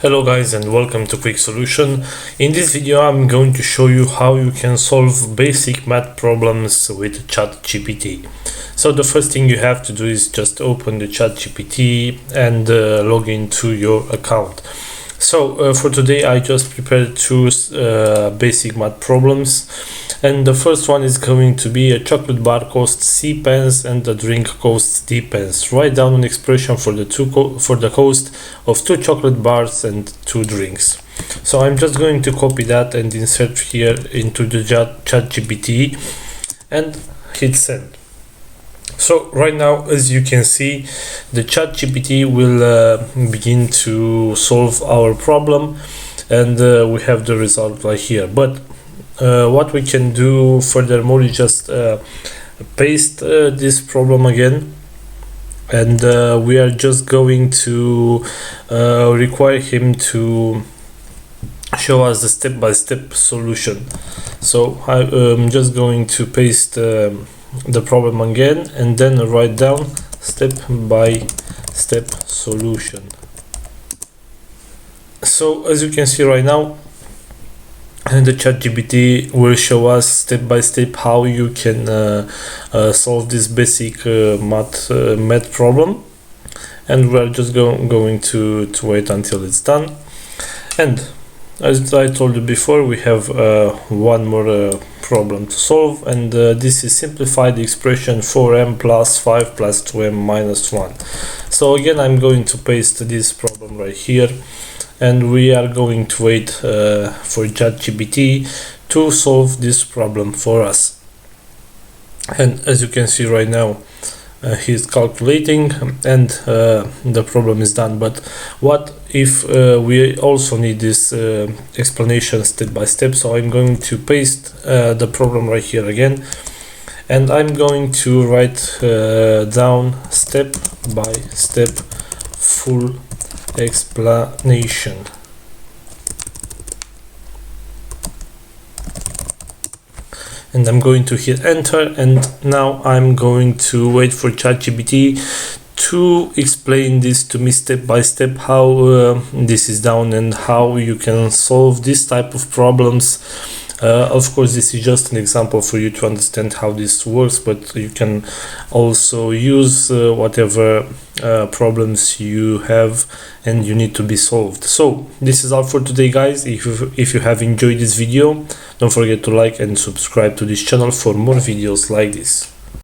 Hello guys, and welcome to Quick Solution. In this video I'm going to show you how you can solve basic math problems with Chatgpt. So the first thing you have to do is just open the Chatgpt and log into your account. So for today I just prepared two basic math problems, and the first one is going to be a chocolate bar costs C pence and a drink costs D pence. Write down an expression for the cost of 2 chocolate bars and 2 drinks. So I'm just going to copy that and insert here into the Chatgpt and hit send. So right now, as you can see, the Chatgpt will begin to solve our problem, and we have the result right here. But what we can do furthermore is just paste this problem again, and we are just going to require him to show us the step-by-step solution. So I'm just going to paste the problem again and then write down step-by-step solution. So as you can see right now, the Chatgpt will show us step by step how you can solve this basic math problem, and we're just going to wait until it's done. And as I told you before, we have one more problem to solve, and this is simplify the expression 4m plus 5 plus 2m minus 1. So again, I'm going to paste this problem right here, and we are going to wait for ChatGPT to solve this problem for us. And as you can see right now, he's calculating, and the problem is done. But what if we also need this explanation step by step? So I'm going to paste the problem right here again, and I'm going to write down step by step full explanation. And I'm going to hit enter, and now I'm going to wait for ChatGPT to explain this to me step by step, how this is done and how you can solve this type of problems. Of course, this is just an example for you to understand how this works, but you can also use whatever problems you have and you need to be solved. So this is all for today, guys. If you have enjoyed this video, don't forget to like and subscribe to this channel for more videos like this.